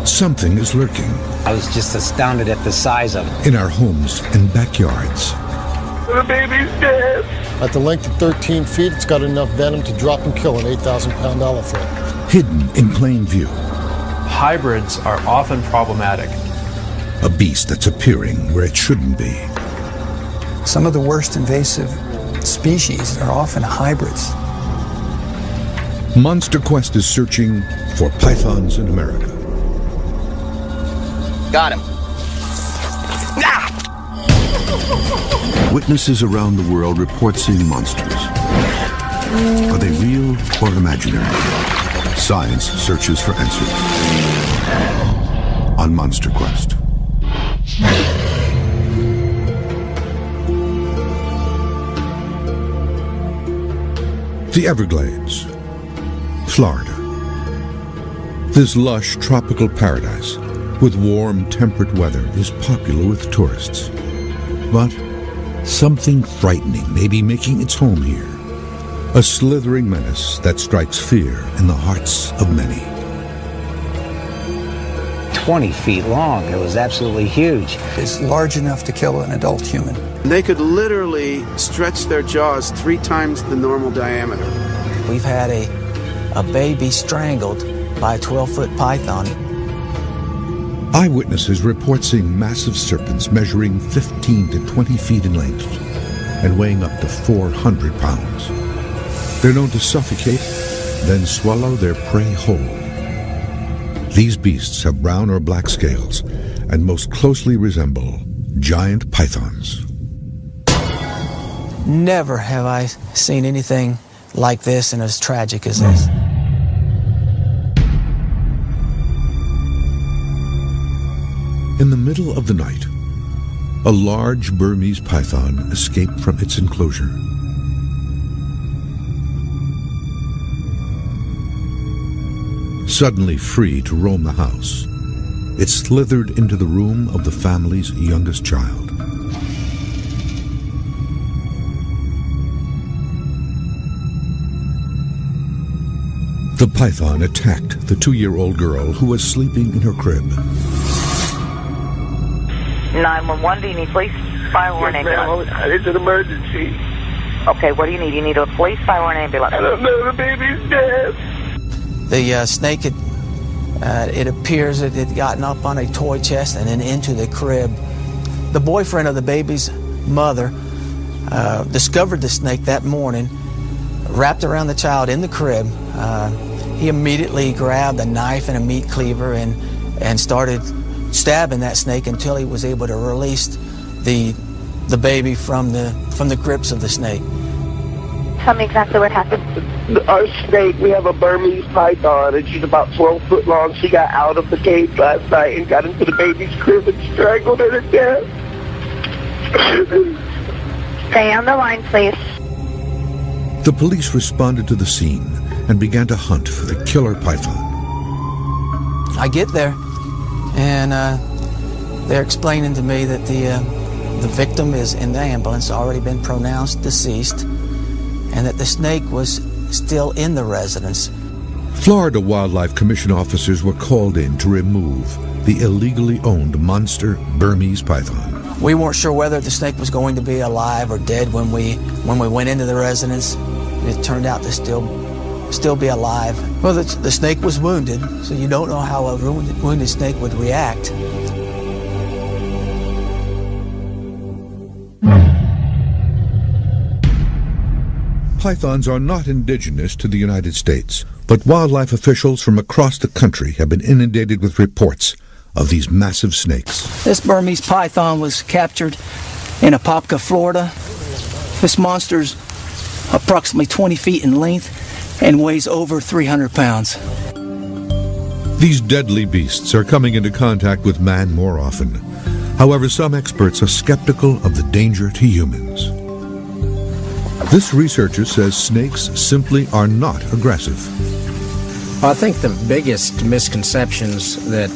Something is lurking. I was just astounded at the size of it. In our homes and backyards. The baby's dead. At the length of 13 feet, it's got enough venom to drop and kill an 8,000-pound elephant. Hidden in plain view. Hybrids are often problematic. A beast that's appearing where it shouldn't be. Some of the worst invasive species are often hybrids. Monster Quest is searching for pythons in America. Got him. Witnesses around the world report seeing monsters. Are they real or imaginary? Science searches for answers. On Monster Quest. The Everglades, Florida. This lush tropical paradise with warm, temperate weather is popular with tourists. But something frightening may be making its home here. A slithering menace that strikes fear in the hearts of many. 20 feet long. It was absolutely huge. It's large enough to kill an adult human. They could literally stretch their jaws 3 times the normal diameter. We've had a baby strangled by a 12-foot python. Eyewitnesses report seeing massive serpents measuring 15 to 20 feet in length and weighing up to 400 pounds. They're known to suffocate, then swallow their prey whole. These beasts have brown or black scales and most closely resemble giant pythons. Never have I seen anything like this and as tragic as this. In the middle of the night, a large Burmese python escaped from its enclosure. Suddenly free to roam the house, it slithered into the room of the family's youngest child. The python attacked the 2-year-old girl who was sleeping in her crib. 911, do you need police, fire, or an ambulance? It's an emergency. Okay, what do you need? You need a police, fire, or an ambulance? I don't know, the baby's dead. The snake, it appears it had gotten up on a toy chest and then into the crib. The boyfriend of the baby's mother discovered the snake that morning, wrapped around the child in the crib. He immediately grabbed a knife and a meat cleaver and started stabbing that snake until he was able to release the baby from the grips of the snake. Tell me exactly what happened. Our snake, we have a Burmese python, and she's about 12 foot long. She got out of the cage last night and got into the baby's crib and strangled her to death. Stay on the line, please. The police responded to the scene and began to hunt for the killer python. I get there, and they're explaining to me that the victim is in the ambulance, already been pronounced deceased, and that the snake was still in the residence. Florida Wildlife Commission officers were called in to remove the illegally owned monster Burmese python. We weren't sure whether the snake was going to be alive or dead when we went into the residence. It turned out to still be alive. Well, the snake was wounded, so you don't know how a wounded snake would react. Pythons are not indigenous to the United States, but wildlife officials from across the country have been inundated with reports of these massive snakes. This Burmese python was captured in Apopka, Florida. This monster's approximately 20 feet in length and weighs over 300 pounds. These deadly beasts are coming into contact with man more often. However, some experts are skeptical of the danger to humans. This researcher says snakes simply are not aggressive. I think the biggest misconceptions that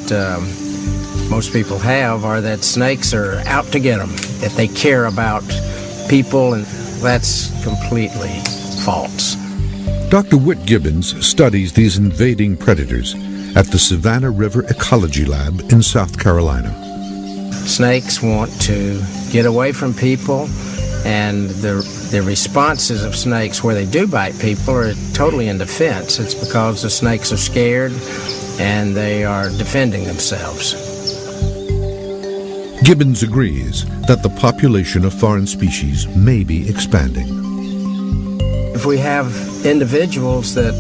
most people have are that snakes are out to get them, that they care about people, and that's completely false. Dr. Whit Gibbons studies these invading predators at the Savannah River Ecology Lab in South Carolina. Snakes want to get away from people, and the responses of snakes where they do bite people are totally in defense. It's because the snakes are scared and they are defending themselves. Gibbons agrees that the population of foreign species may be expanding. If we have individuals that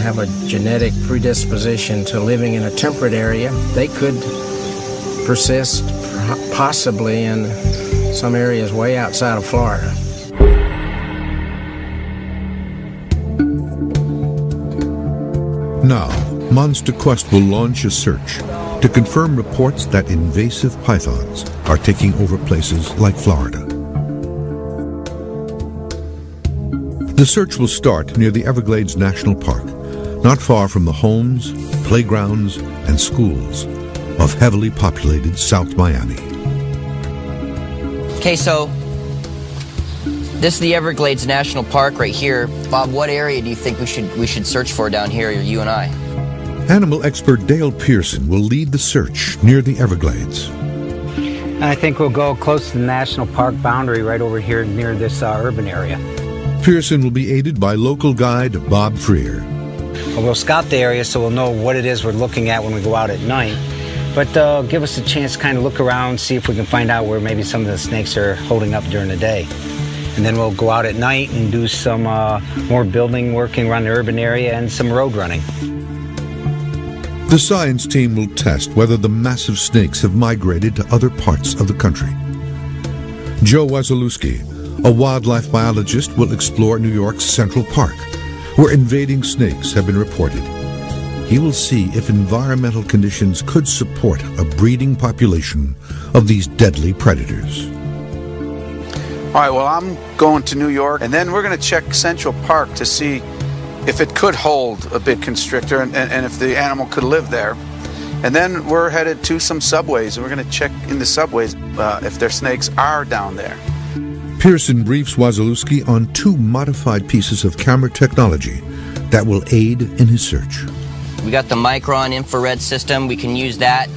have a genetic predisposition to living in a temperate area, they could persist possibly in some areas way outside of Florida. Now, Monster Quest will launch a search to confirm reports that invasive pythons are taking over places like Florida. The search will start near the Everglades National Park, not far from the homes, playgrounds, and schools of heavily populated South Miami. Okay, so this is the Everglades National Park right here. Bob, what area do you think we should search for down here, you and I? Animal expert Dale Pearson will lead the search near the Everglades. I think we'll go close to the national park boundary right over here near this urban area. Pearson will be aided by local guide Bob Freer. We'll scout the area so we'll know what it is we're looking at when we go out at night. But give us a chance to kind of look around, see if we can find out where maybe some of the snakes are holding up during the day. And then we'll go out at night and do some more building working around the urban area and some road running. The science team will test whether the massive snakes have migrated to other parts of the country. Joe Wasilewski, a wildlife biologist, will explore New York's Central Park, where invading snakes have been reported. He will see if environmental conditions could support a breeding population of these deadly predators. All right, well, I'm going to New York, and then we're going to check Central Park to see if it could hold a big constrictor and if the animal could live there. And then we're headed to some subways, and we're going to check in the subways if their snakes are down there. Pearson briefs Wasilewski on 2 modified pieces of camera technology that will aid in his search. We got the micron infrared system. We can use that,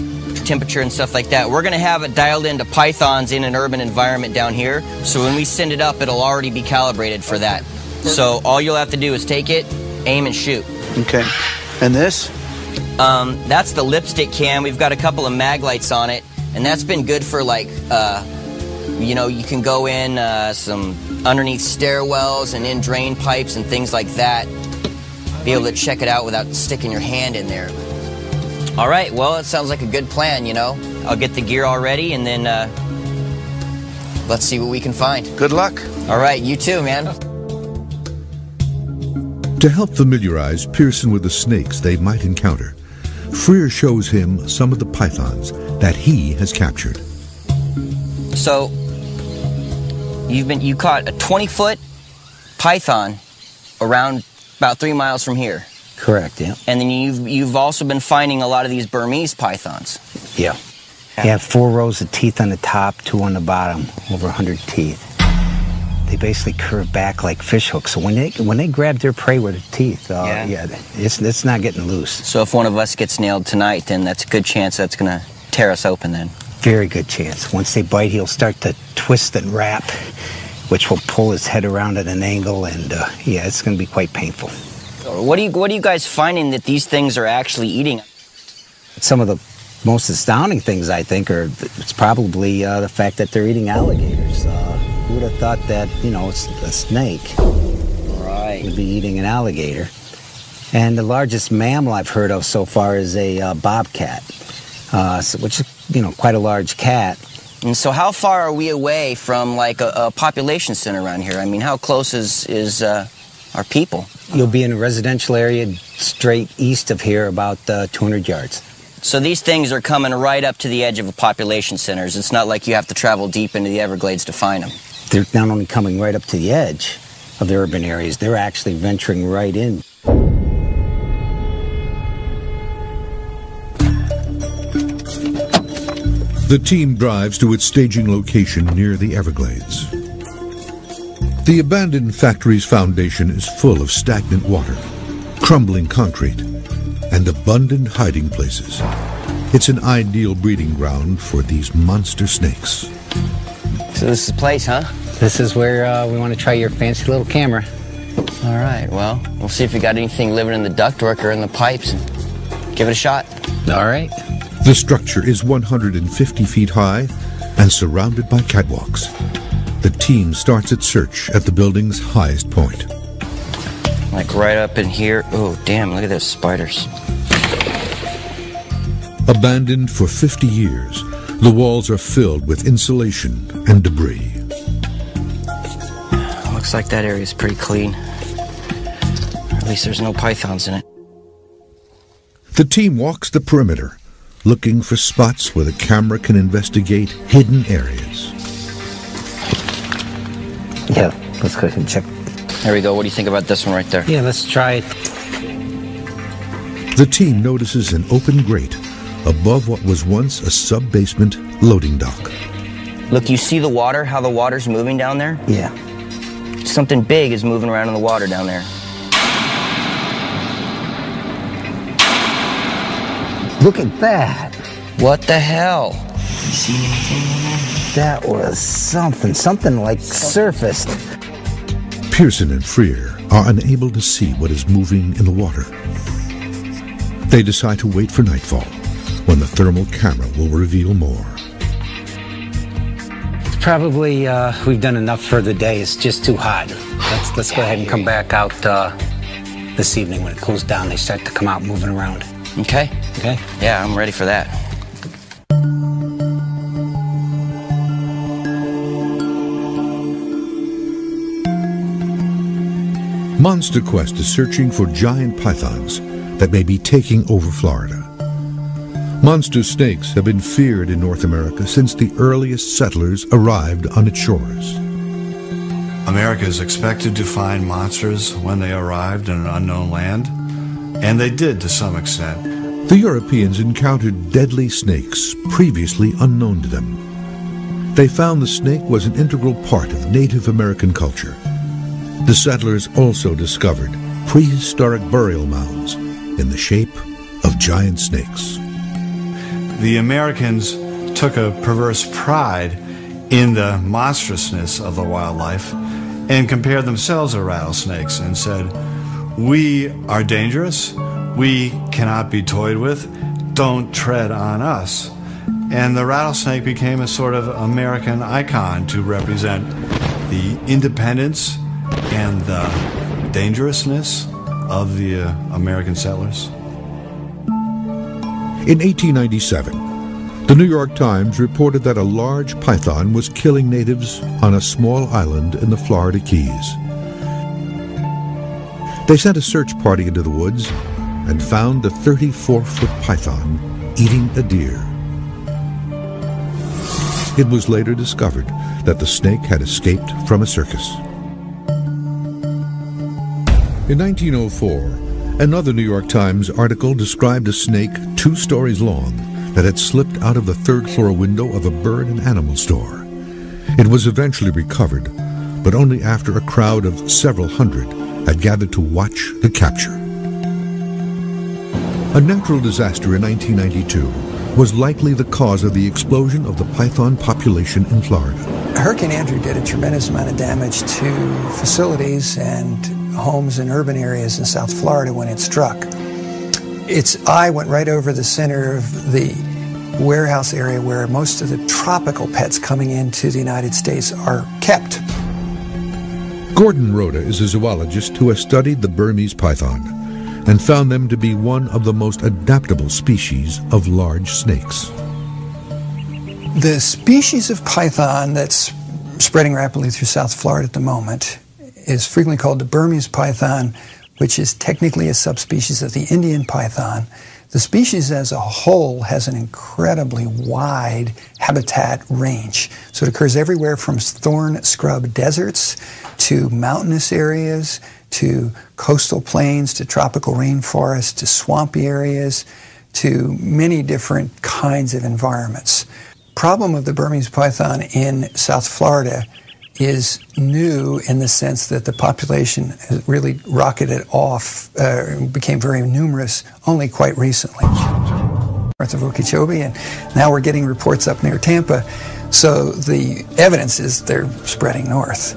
temperature and stuff like that. We're going to have it dialed into pythons in an urban environment down here. So when we send it up, it'll already be calibrated for that. So all you'll have to do is take it, aim, and shoot. Okay. And this? That's the lipstick cam. We've got a couple of mag lights on it, and that's been good for, like, you know, you can go in some underneath stairwells and in drain pipes and things like that. Be able to check it out without sticking your hand in there. All right, well, it sounds like a good plan, you know. I'll get the gear all ready, and then let's see what we can find. Good luck. All right, you too, man. To help familiarize Pearson with the snakes they might encounter, Freer shows him some of the pythons that he has captured. So, you caught a 20-foot python around about 3 miles from here. Correct, yeah. And then you've also been finding a lot of these Burmese pythons. Yeah. You have 4 rows of teeth on the top, 2 on the bottom, over 100 teeth. They basically curve back like fish hooks. So when they grab their prey with their teeth, it's not getting loose. So if one of us gets nailed tonight, then that's a good chance that's going to tear us open then. Very good chance. Once they bite, he'll start to twist and wrap, which will pull his head around at an angle, and yeah, it's going to be quite painful. What are you guys finding that these things are actually eating? Some of the most astounding things, I think, it's probably the fact that they're eating alligators. Who would have thought that, you know, it's a snake would be eating an alligator? And the largest mammal I've heard of so far is a bobcat, which is, you know, quite a large cat. And so how far are we away from, like, a population center around here? I mean, how close is our people? You'll be in a residential area straight east of here, about 200 yards. So these things are coming right up to the edge of population centers. It's not like you have to travel deep into the Everglades to find them. They're not only coming right up to the edge of the urban areas, they're actually venturing right in. The team drives to its staging location near the Everglades. The abandoned factory's foundation is full of stagnant water, crumbling concrete, and abundant hiding places. It's an ideal breeding ground for these monster snakes. So this is the place, huh? This is where we want to try your fancy little camera. All right, well, we'll see if we got anything living in the ductwork or in the pipes and give it a shot. All right. The structure is 150 feet high and surrounded by catwalks. The team starts its search at the building's highest point. Like right up in here. Oh, damn, look at those spiders. Abandoned for 50 years, the walls are filled with insulation and debris. Looks like that area is pretty clean. Or at least there's no pythons in it. The team walks the perimeter, looking for spots where the camera can investigate hidden areas. Yeah, let's go ahead and check. There we go. What do you think about this one right there? Yeah, let's try it. The team notices an open grate above what was once a sub-basement loading dock. Look, you see the water, how the water's moving down there? Yeah. Something big is moving around in the water down there. Look at that. What the hell? You see anything in there? That was something like surfaced. Pearson and Freer are unable to see what is moving in the water. They decide to wait for nightfall, when the thermal camera will reveal more. It's probably, we've done enough for the day. It's just too hot. Let's go ahead and come back out this evening when it cools down. They start to come out moving around. Okay. Okay? Yeah, I'm ready for that. Monster Quest is searching for giant pythons that may be taking over Florida. Monster snakes have been feared in North America since the earliest settlers arrived on its shores. America is expected to find monsters when they arrived in an unknown land, and they did to some extent. The Europeans encountered deadly snakes previously unknown to them. They found the snake was an integral part of Native American culture. The settlers also discovered prehistoric burial mounds in the shape of giant snakes. The Americans took a perverse pride in the monstrousness of the wildlife and compared themselves to rattlesnakes and said, "We are dangerous, we cannot be toyed with, don't tread on us." And the rattlesnake became a sort of American icon to represent the independence and the dangerousness of the American settlers. In 1897, the New York Times reported that a large python was killing natives on a small island in the Florida Keys. They sent a search party into the woods and found the 34-foot python eating a deer. It was later discovered that the snake had escaped from a circus. In 1904, another New York Times article described a snake 2 stories long that had slipped out of the 3rd floor window of a bird and animal store. It was eventually recovered, but only after a crowd of several hundred had gathered to watch the capture. A natural disaster in 1992 was likely the cause of the explosion of the python population in Florida. Hurricane Andrew did a tremendous amount of damage to facilities and homes in urban areas in South Florida when it struck. Its eye went right over the center of the warehouse area where most of the tropical pets coming into the United States are kept. Gordon Rhoda is a zoologist who has studied the Burmese python and found them to be one of the most adaptable species of large snakes. The species of python that's spreading rapidly through South Florida at the moment is frequently called the Burmese python, which is technically a subspecies of the Indian python. The species as a whole has an incredibly wide habitat range. So it occurs everywhere from thorn scrub deserts to mountainous areas to coastal plains to tropical rainforests to swampy areas to many different kinds of environments. Problem of the Burmese python in South Florida is new in the sense that the population has really rocketed off, became very numerous only quite recently. North of Okeechobee, and now we're getting reports up near Tampa, so the evidence is they're spreading north.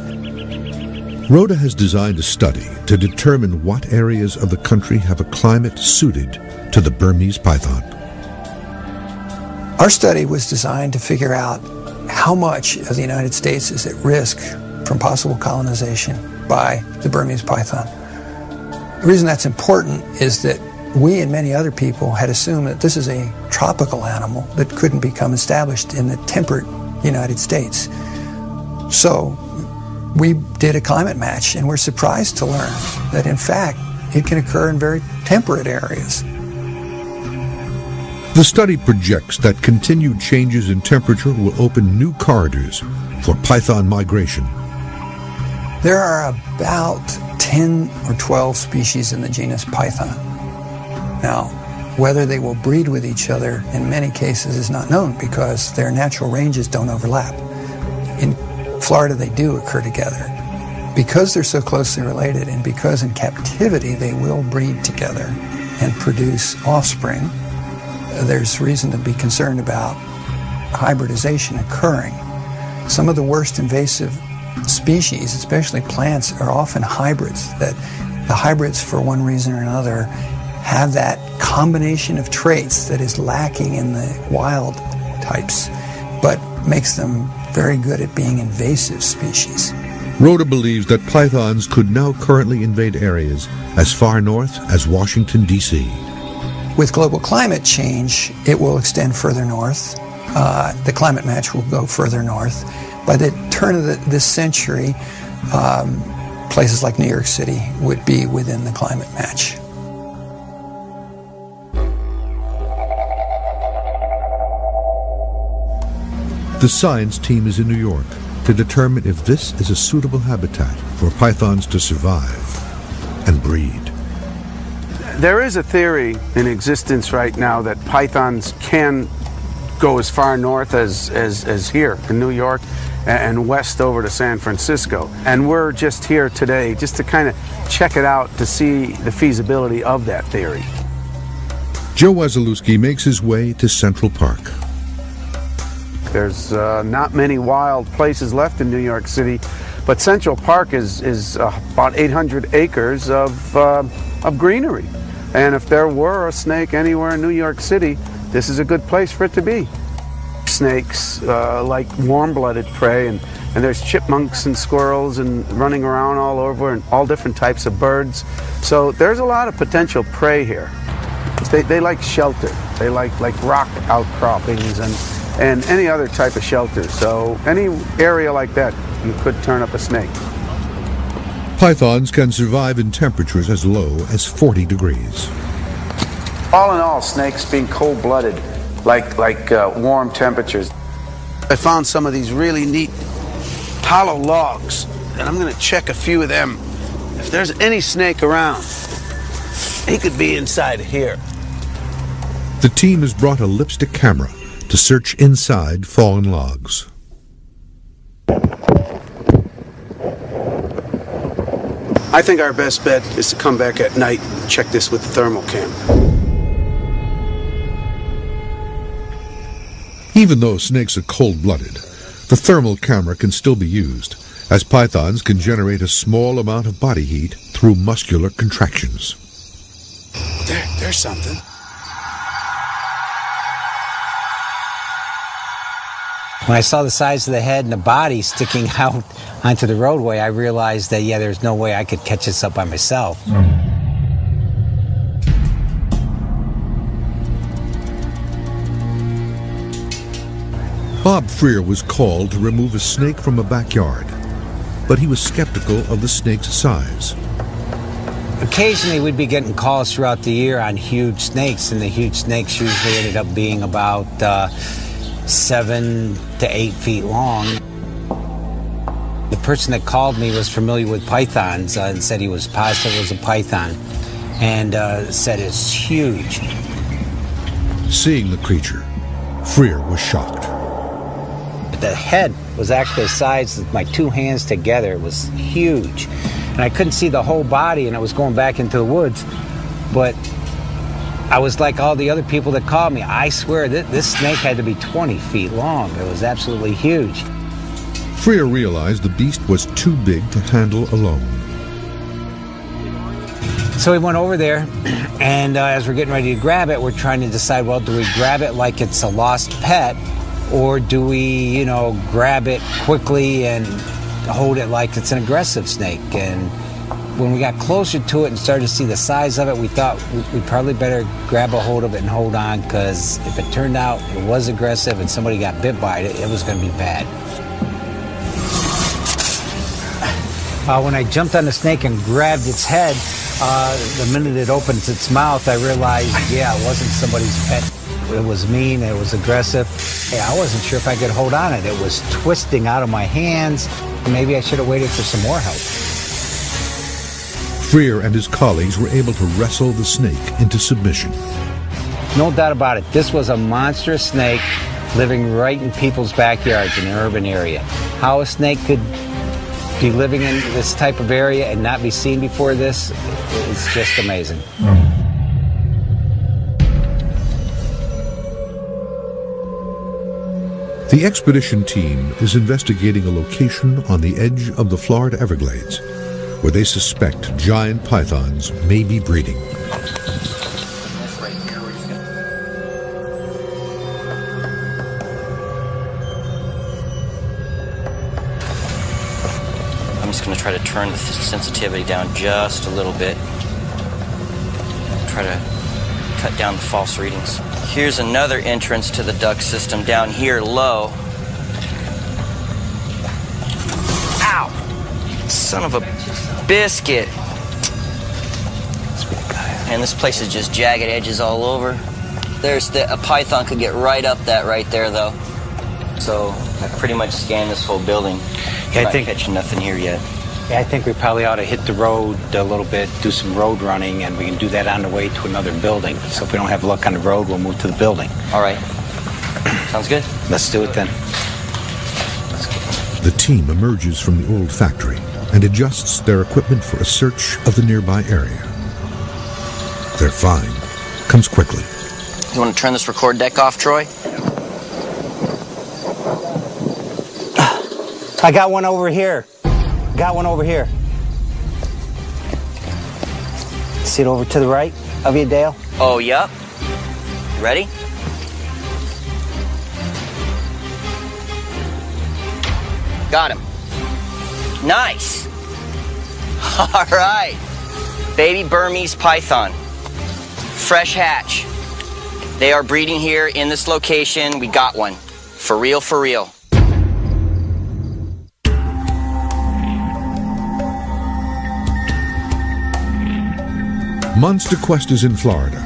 Rhoda has designed a study to determine what areas of the country have a climate suited to the Burmese python. Our study was designed to figure out how much of the United States is at risk from possible colonization by the Burmese python. The reason that's important is that we and many other people had assumed that this is a tropical animal that couldn't become established in the temperate United States. So we did a climate match, and we're surprised to learn that, in fact, it can occur in very temperate areas. The study projects that continued changes in temperature will open new corridors for python migration. There are about 10 or 12 species in the genus Python. Now, whether they will breed with each other in many cases is not known because their natural ranges don't overlap. In Florida, they do occur together. Because they're so closely related and because in captivity they will breed together and produce offspring, there's reason to be concerned about hybridization occurring. Some of the worst invasive species, especially plants, are often hybrids. That the hybrids, for one reason or another, have that combination of traits that is lacking in the wild types, but makes them very good at being invasive species. Rhoda believes that pythons could now currently invade areas as far north as Washington, D.C. With global climate change, it will extend further north. The climate match will go further north. By the turn of this century, places like New York City would be within the climate match. The science team is in New York to determine if this is a suitable habitat for pythons to survive and breed. There is a theory in existence right now that pythons can go as far north as here in New York and west over to San Francisco. And we're just here today just to kind of check it out to see the feasibility of that theory. Joe Wasilewski makes his way to Central Park. There's not many wild places left in New York City, but Central Park is about 800 acres of greenery. And if there were a snake anywhere in New York City, this is a good place for it to be. Snakes like warm-blooded prey, and there's chipmunks and squirrels and running around all over, and all different types of birds. So there's a lot of potential prey here. They like shelter. They like rock outcroppings and any other type of shelter. So any area like that, you could turn up a snake. Pythons can survive in temperatures as low as 40 degrees. All in all, snakes being cold-blooded, like warm temperatures. I found some of these really neat hollow logs, and I'm going to check a few of them. If there's any snake around, he could be inside here. The team has brought a lipstick camera to search inside fallen logs. I think our best bet is to come back at night and check this with the thermal cam. Even though snakes are cold-blooded, the thermal camera can still be used, as pythons can generate a small amount of body heat through muscular contractions. There's something. When I saw the size of the head and the body sticking out onto the roadway, I realized that, yeah, there's no way I could catch this up by myself. Bob Freer was called to remove a snake from a backyard, but he was skeptical of the snake's size. Occasionally we'd be getting calls throughout the year on huge snakes, and the huge snakes usually ended up being about 7 to 8 feet long. The person that called me was familiar with pythons and said he was positive it was a python, and said it's huge. Seeing the creature, Freer was shocked. the head was actually the size of my two hands together. It was huge. And I couldn't see the whole body, and it was going back into the woods. But I was like all the other people that called me. I swear this snake had to be 20 feet long. It was absolutely huge. Freer realized the beast was too big to handle alone. So we went over there, and as we're getting ready to grab it, we're trying to decide, well, do we grab it like it's a lost pet, or do we, grab it quickly and hold it like it's an aggressive snake? And when we got closer to it and started to see the size of it, we thought we'd probably better grab a hold of it and hold on, because if it turned out it was aggressive and somebody got bit by it, it was going to be bad. When I jumped on the snake and grabbed its head, the minute it opens its mouth, I realized, yeah, it wasn't somebody's pet. It was mean, it was aggressive. Hey, I wasn't sure if I could hold on it. It was twisting out of my hands. Maybe I should have waited for some more help. Freer and his colleagues were able to wrestle the snake into submission. No doubt about it, this was a monstrous snake living right in people's backyards in an urban area. How a snake could be living in this type of area and not be seen before this, it's just amazing. The expedition team is investigating a location on the edge of the Florida Everglades where they suspect giant pythons may be breeding. I'm just going to try to turn the sensitivity down just a little bit. Try to cut down the false readings. Here's another entrance to the duct system down here low. Ow! Son of a biscuit. And this place is just jagged edges all over. A python could get right up that right there though. So I've pretty much scanned this whole building. Yeah, I'm not catching nothing here yet. Yeah, I think we probably ought to hit the road a little bit, do some road running, and we can do that on the way to another building. So if we don't have luck on the road, we'll move to the building. All right. Sounds good. Let's do it then. The team emerges from the old factory and adjusts their equipment for a search of the nearby area. Their find comes quickly. You want to turn this record deck off, Troy? I got one over here. Got one over here. See it over to the right of you, Dale? Oh, yep. Ready? Got him. Nice. All right. Baby Burmese python. Fresh hatch. They are breeding here in this location. We got one. For real, for real. Monster Quest is in Florida,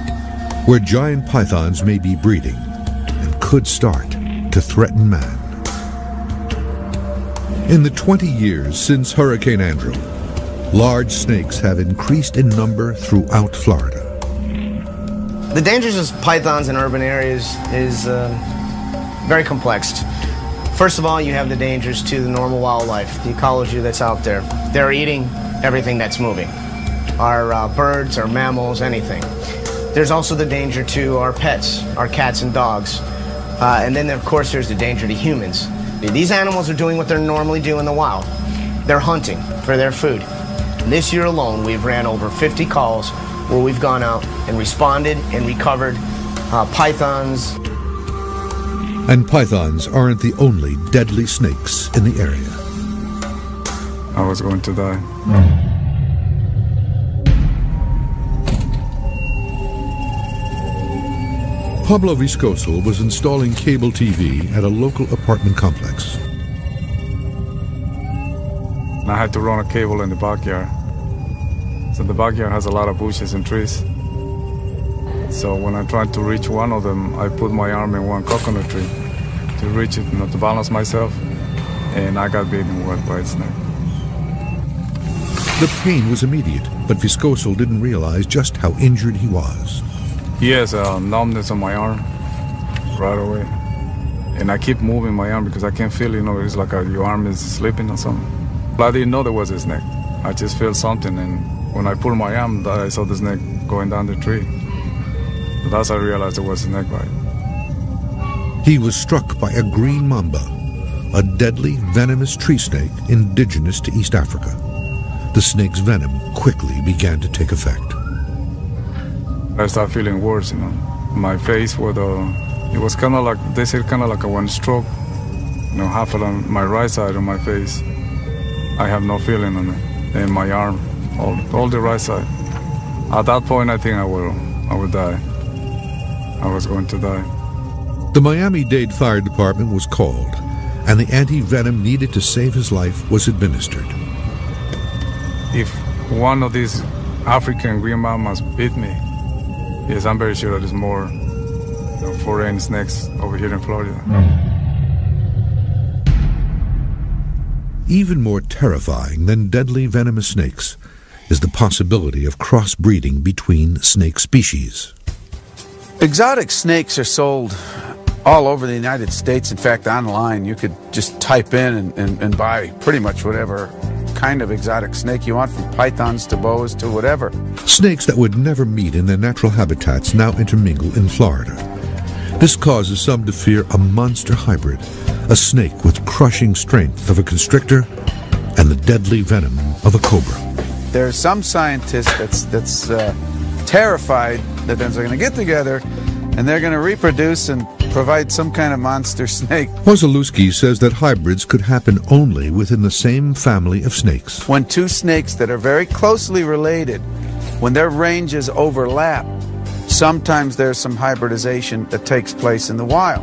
where giant pythons may be breeding and could start to threaten man. In the 20 years since Hurricane Andrew, large snakes have increased in number throughout Florida. The dangers of pythons in urban areas is very complex. First of all, you have the dangers to the normal wildlife, the ecology that's out there. They're eating everything that's moving. Our birds, our mammals, anything. There's also the danger to our pets, our cats and dogs. And then, of course, there's the danger to humans. These animals are doing what they normally do in the wild. They're hunting for their food. This year alone, we've ran over 50 calls where we've gone out and responded and recovered pythons. And pythons aren't the only deadly snakes in the area. I was going to die. Pablo Viscoso was installing cable TV at a local apartment complex. I had to run a cable in the backyard. So the backyard has a lot of bushes and trees. So when I tried to reach one of them, I put my arm in one coconut tree to reach it, to balance myself, and I got bitten by a snake. The pain was immediate, but Viscoso didn't realize just how injured he was. He has a numbness on my arm right away. And I keep moving my arm because I can't feel, it's like your arm is slipping or something. But I didn't know there was a snake. I just felt something, and when I pulled my arm, I saw the snake going down the tree. So that's how I realized there was a snake bite. He was struck by a green mamba, a deadly venomous tree snake indigenous to East Africa. The snake's venom quickly began to take effect. I started feeling worse, My face was, it was kind of like, they said kind of like a one stroke. Half on my right side of my face. I have no feeling on it. And my arm, all the right side. At that point, I think I would die. I was going to die. The Miami-Dade Fire Department was called, and the anti-venom needed to save his life was administered. If one of these African green mamas bit me, yes, I'm very sure that there's more foreign snakes over here in Florida. Even more terrifying than deadly venomous snakes is the possibility of crossbreeding between snake species. Exotic snakes are sold all over the United States. In fact, online, you could just type in and buy pretty much whatever kind of exotic snake you want, from pythons to boas to whatever. Snakes that would never meet in their natural habitats now intermingle in Florida. This causes some to fear a monster hybrid, a snake with crushing strength of a constrictor and the deadly venom of a cobra. There are some scientists that's terrified that they're going to get together and they're going to reproduce and provide some kind of monster snake. Wazalewski says that hybrids could happen only within the same family of snakes. When two snakes that are very closely related, when their ranges overlap, sometimes there's some hybridization that takes place in the wild.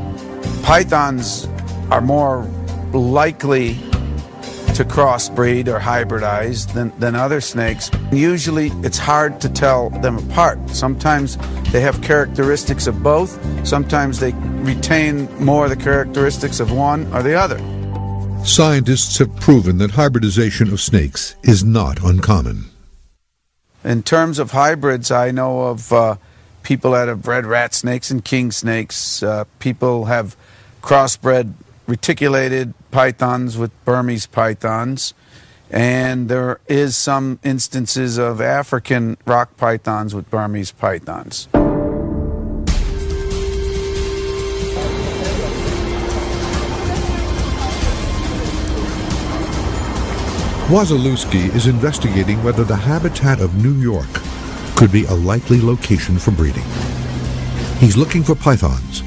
Pythons are more likely to crossbreed or hybridize than other snakes. Usually it's hard to tell them apart. Sometimes they have characteristics of both. Sometimes they retain more of the characteristics of one or the other. Scientists have proven that hybridization of snakes is not uncommon. In terms of hybrids, I know of people that have bred rat snakes and king snakes. People have crossbred reticulated pythons with Burmese pythons, and there is some instances of African rock pythons with Burmese pythons. Wazalewski is investigating whether the habitat of New York could be a likely location for breeding. He's looking for pythons,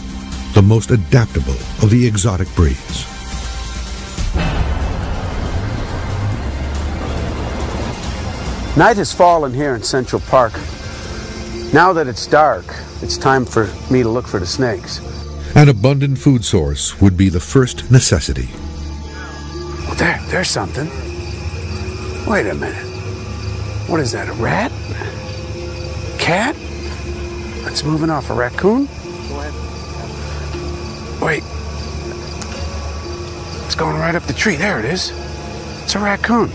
the most adaptable of the exotic breeds. Night has fallen here in Central Park. Now that it's dark, it's time for me to look for the snakes. An abundant food source would be the first necessity. Well, there's something. Wait a minute. What is that, a rat? Cat? It's moving off a raccoon? Wait. It's going right up the tree. There it is. It's a raccoon.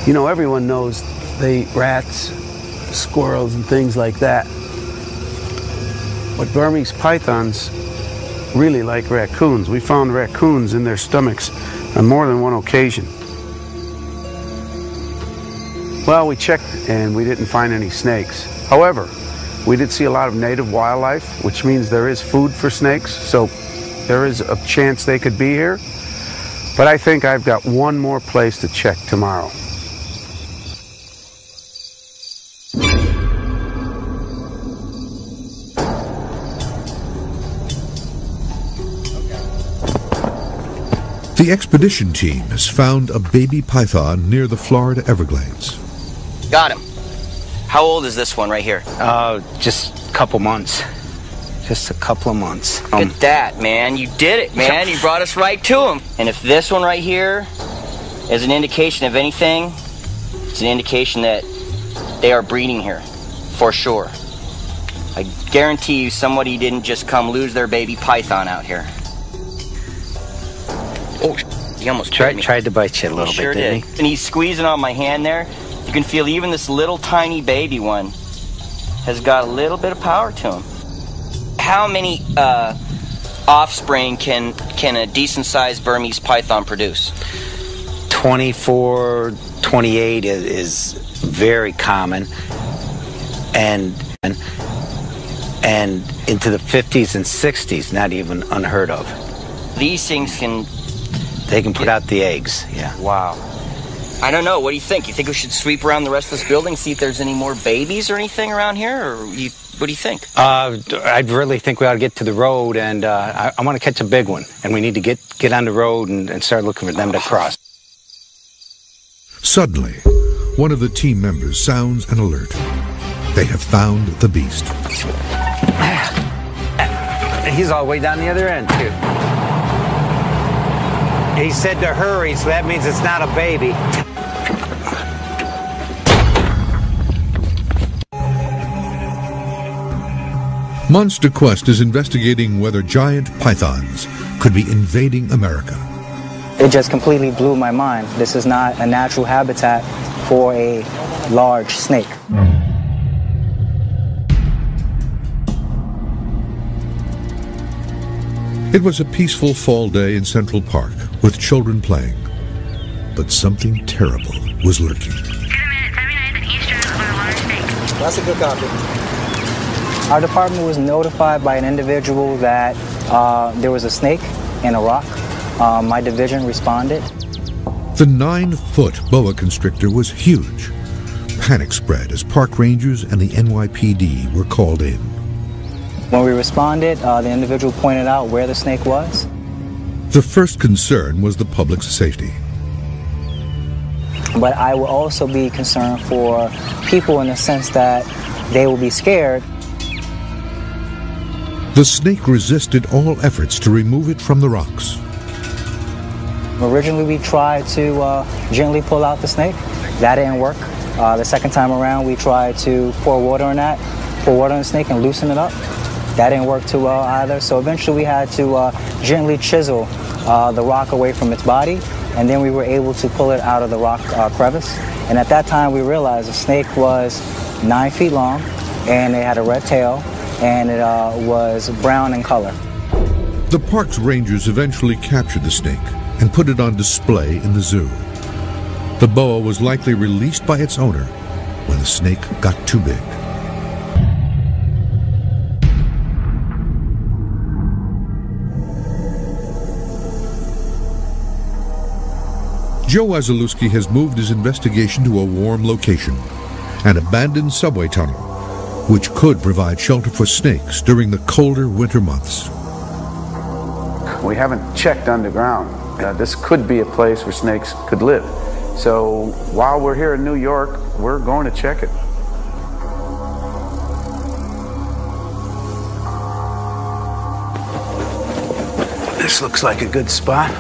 You know, everyone knows they eat rats, squirrels, and things like that. But Burmese pythons really like raccoons. We found raccoons in their stomachs on more than one occasion. Well, we checked and we didn't find any snakes. However, we did see a lot of native wildlife, which means there is food for snakes, so there is a chance they could be here. But I think I've got one more place to check tomorrow. The expedition team has found a baby python near the Florida Everglades. Got him. How old is this one right here? Just a couple months. Just a couple of months. Look at that, man. You did it, man. You brought us right to him. And if this one right here is an indication of anything, it's an indication that they are breeding here, for sure. I guarantee you somebody didn't just come lose their baby python out here. Oh, he almost tried to bite you a little bit, didn't he? And he's squeezing on my hand there. You can feel even this little tiny baby one has got a little bit of power to him. How many offspring can a decent-sized Burmese python produce? 24, 28 is very common, and into the 50s and 60s, not even unheard of. These things can... They can put out the eggs, yeah. Wow. I don't know. What do you think? You think we should sweep around the rest of this building, see if there's any more babies or anything around here? Or what do you think? I'd really think we ought to get to the road, and I want to catch a big one. And we need to get on the road and start looking for them to cross. Suddenly, one of the team members sounds an alert. They have found the beast. He's all the way down the other end, too. He said to hurry, so that means it's not a baby. Monster Quest is investigating whether giant pythons could be invading America. It just completely blew my mind. This is not a natural habitat for a large snake. It was a peaceful fall day in Central Park with children playing. But something terrible was lurking. That's a good copy. Our department was notified by an individual that there was a snake in a rock. My division responded. The 9-foot boa constrictor was huge. Panic spread as park rangers and the NYPD were called in. When we responded, the individual pointed out where the snake was. The first concern was the public's safety. But I will also be concerned for people in the sense that they will be scared. The snake resisted all efforts to remove it from the rocks. Originally, we tried to gently pull out the snake. That didn't work. The second time around, we tried to pour water on the snake and loosen it up. That didn't work too well either. So eventually, we had to gently chisel the rock away from its body, and then we were able to pull it out of the rock crevice. And at that time, we realized the snake was 9 feet long, and it had a red tail, and it was brown in color. The park's rangers eventually captured the snake and put it on display in the zoo. The boa was likely released by its owner when the snake got too big. Joe Wasilewski has moved his investigation to a warm location, an abandoned subway tunnel, which could provide shelter for snakes during the colder winter months. We haven't checked underground. This could be a place where snakes could live. So while we're here in New York, we're going to check it. This looks like a good spot.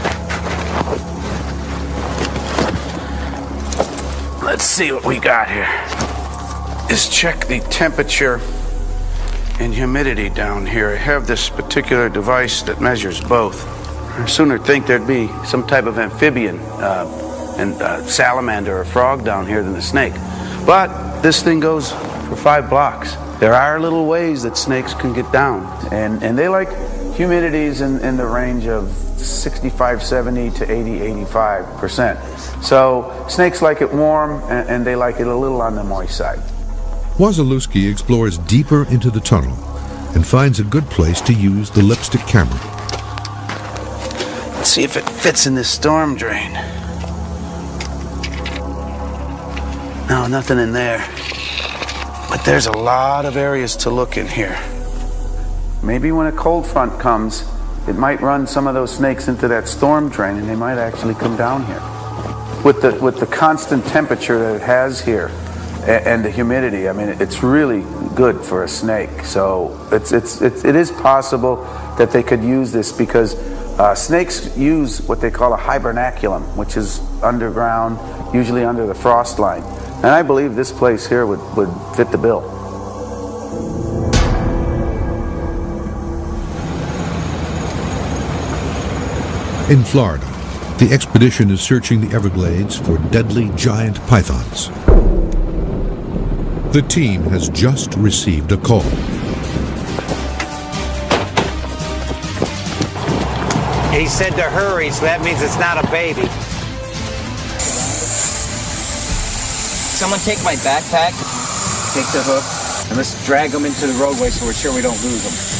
Let's see what we got here. Is check the temperature and humidity down here. I have this particular device that measures both. I sooner think there'd be some type of amphibian and salamander or frog down here than a snake. But this thing goes for 5 blocks. There are little ways that snakes can get down, and they like humidities in the range of 65, 70 to 80, 85%. So snakes like it warm, and they like it a little on the moist side. Wasilewski explores deeper into the tunnel and finds a good place to use the lipstick camera. Let's see if it fits in this storm drain. No, nothing in there. But there's a lot of areas to look in here. Maybe when a cold front comes, it might run some of those snakes into that storm drain, and they might actually come down here. With the constant temperature that it has here and the humidity, I mean, it's really good for a snake. So it is possible that they could use this because snakes use what they call a hibernaculum, which is underground, usually under the frost line. And I believe this place here would fit the bill. In Florida, the expedition is searching the Everglades for deadly giant pythons. The team has just received a call. He said to hurry, so that means it's not a baby. Someone take my backpack. Take the hook, and let's drag them into the roadway so we're sure we don't lose them.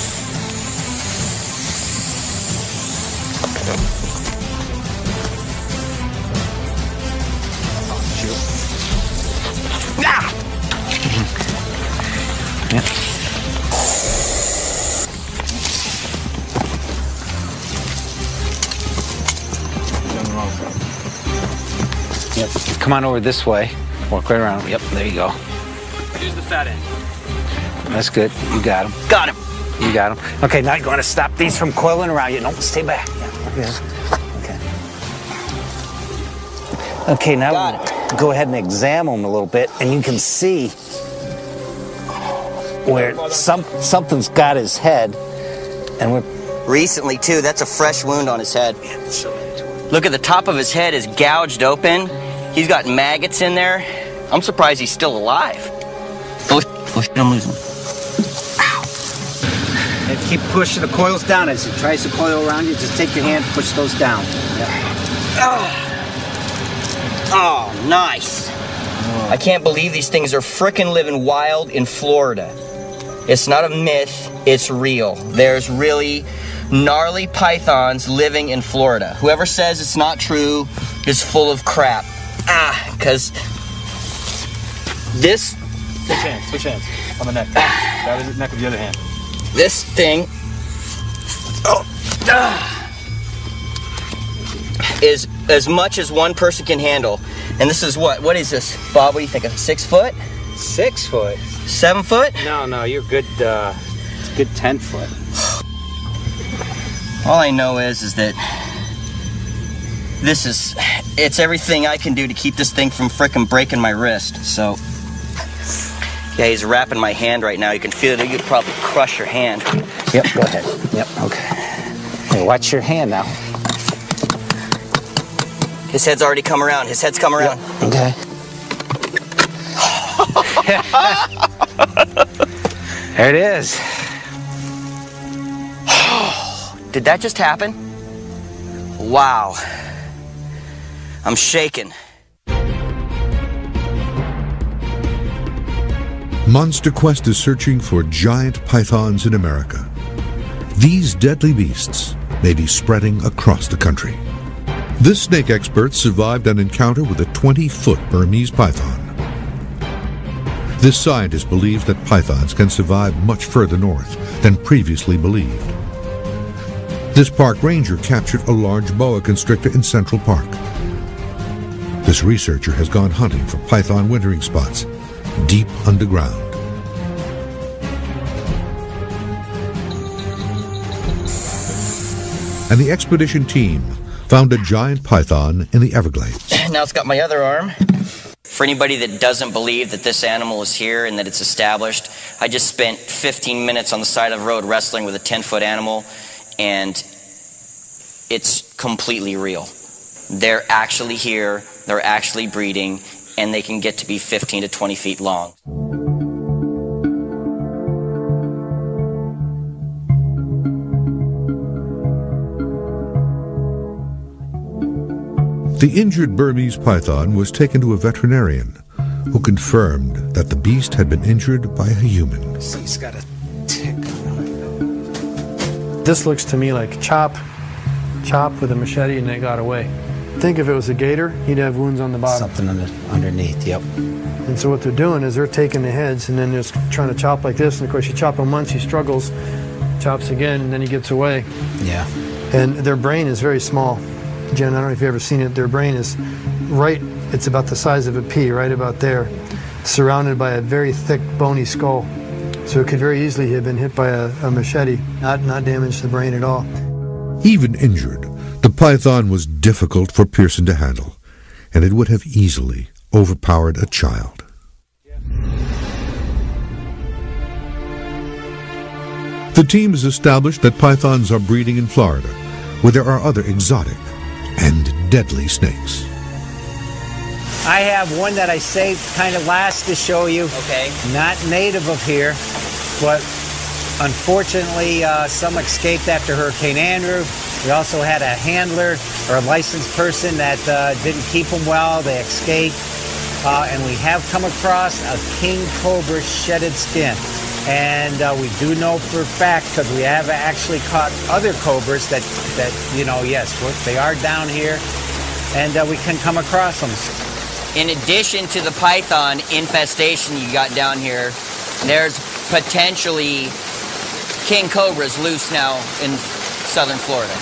Yep. Come on over this way. Walk right around. Yep, there you go. Here's the fat end. That's good. You got him. Got him. You got him. Okay, now you're going to stop these from coiling around you. No, stay back. Yeah. Okay, now go ahead and examine them a little bit, and you can see where something's got his head, and we're... Recently, too, that's a fresh wound on his head. Look at the top of his head is gouged open. He's got maggots in there. I'm surprised he's still alive. I'm losing him. And keep pushing the coils down as he tries to coil around you. Just take your hand, push those down. Oh, nice. I can't believe these things are frickin' living wild in Florida. It's not a myth, it's real. There's really gnarly pythons living in Florida. Whoever says it's not true is full of crap. Because this... Switch hands. On the neck. Grab his neck with the other hand. This thing... is as much as one person can handle. And this is what? What is this? Bob, what do you think? 6 foot? 6 foot. 7 foot? No, you're good, good 10 foot. All I know is that it's everything I can do to keep this thing from frickin' breaking my wrist. So, yeah, he's wrapping my hand right now. You can feel it. You'd probably crush your hand. Yep, go ahead. Yep, okay. Hey, watch your hand now. His head's already come around. His head's come around. Yep. Okay. There it is. Did that just happen? Wow. I'm shaking. Monster Quest is searching for giant pythons in America. These deadly beasts may be spreading across the country. This snake expert survived an encounter with a 20-foot Burmese python. This scientist believes that pythons can survive much further north than previously believed. This park ranger captured a large boa constrictor in Central Park. This researcher has gone hunting for python wintering spots deep underground. And the expedition team found a giant python in the Everglades. Now it's got my other arm. For anybody that doesn't believe that this animal is here and that it's established, I just spent 15 minutes on the side of the road wrestling with a 10-foot animal, and it's completely real. They're actually here, they're actually breeding, and they can get to be 15 to 20 feet long. The injured Burmese python was taken to a veterinarian who confirmed that the beast had been injured by a human. See, he's got a tick. This looks to me like chop with a machete and they got away. Think if it was a gator, he'd have wounds on the bottom. Something underneath, yep. And so what they're doing is they're taking the heads and then just trying to chop like this. And of course you chop him once, he struggles, chops again, and then he gets away. Yeah. And their brain is very small. Jen, I don't know if you've ever seen it. Their brain is it's about the size of a pea, right about there, surrounded by a very thick, bony skull. So it could very easily have been hit by a machete, not damage the brain at all. Even injured, the python was difficult for Pearson to handle, and it would have easily overpowered a child. The team has established that pythons are breeding in Florida, where there are other exotic and deadly snakes. I have one that I saved kind of last to show you. Okay. Not native of here, but unfortunately some escaped after Hurricane Andrew. We also had a handler or a licensed person that didn't keep them well. They escaped. And we have come across a king cobra shedded skin. And we do know for a fact, because we have actually caught other cobras that you know, yes, they are down here, and we can come across them. In addition to the python infestation you got down here, there's potentially king cobras loose now in southern Florida.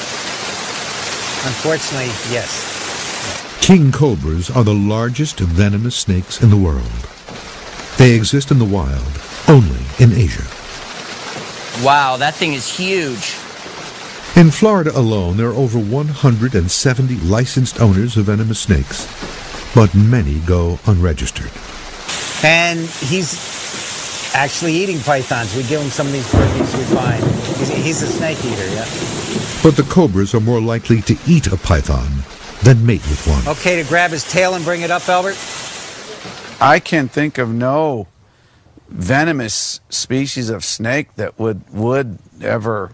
Unfortunately, yes. King cobras are the largest venomous snakes in the world. They exist in the wild only in Asia. Wow, that thing is huge. In Florida alone, there are over 170 licensed owners of venomous snakes, but many go unregistered. And he's actually eating pythons. We give him some of these birdies we find. He's a snake eater, yeah. But the cobras are more likely to eat a python than mate with one. Okay, to grab his tail and bring it up, Albert? I can think of no venomous species of snake that would ever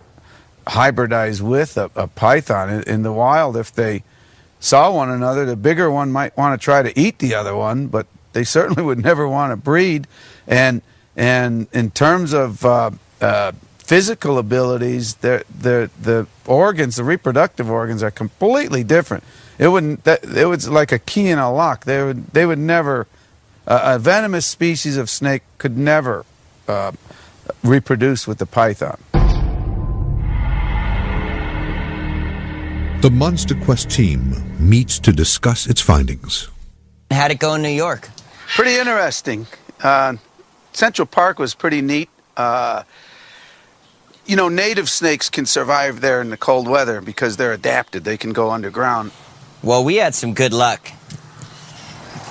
hybridize with a python. In the wild, if they saw one another, the bigger one might want to try to eat the other one, but they certainly would never want to breed. And in terms of physical abilities, the organs, the reproductive organs, are completely different. It was like a key in a lock. They would never. A venomous species of snake could never reproduce with the python. The Monster Quest team meets to discuss its findings. How'd it go in New York? Pretty interesting. Central Park was pretty neat. You know, native snakes can survive there in the cold weather because they're adapted. They can go underground. Well, we had some good luck.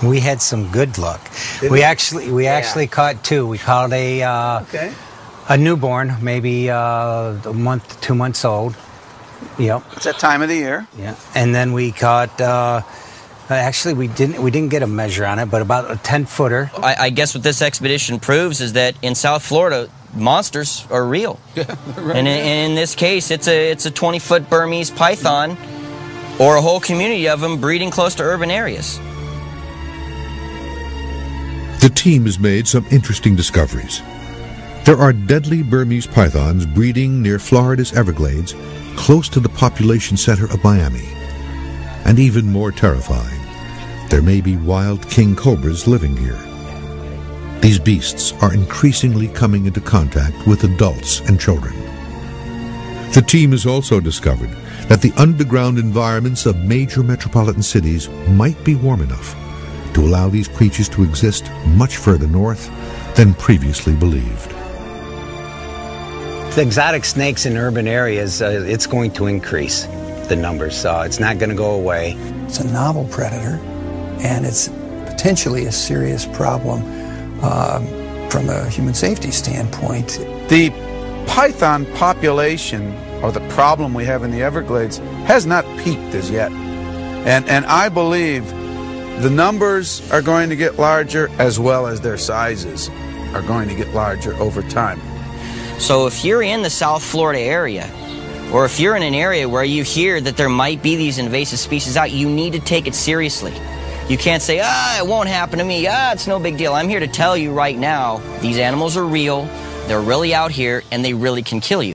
We had some good luck. We actually caught two. We caught a newborn, maybe a month, 2 months old. Yep. It's that time of the year. Yeah. And then we caught. Actually, we didn't get a measure on it, but about a 10-footer. I guess what this expedition proves is that in South Florida, monsters are real. Yeah, right. And in this case, it's a 20-foot Burmese python, or a whole community of them breeding close to urban areas. The team has made some interesting discoveries. There are deadly Burmese pythons breeding near Florida's Everglades, close to the population center of Miami. And even more terrifying, there may be wild king cobras living here. These beasts are increasingly coming into contact with adults and children. The team has also discovered that the underground environments of major metropolitan cities might be warm enough to allow these creatures to exist much further north than previously believed. The exotic snakes in urban areas, it's going to increase the numbers, so it's not going to go away. It's a novel predator, and it's potentially a serious problem from a human safety standpoint. The python population, or the problem we have in the Everglades, has not peaked as yet. And I believe the numbers are going to get larger, as well as their sizes are going to get larger over time. So if you're in the South Florida area, or if you're in an area where you hear that there might be these invasive species out, you need to take it seriously. You can't say, it won't happen to me, it's no big deal. I'm here to tell you right now, these animals are real, they're really out here, and they really can kill you.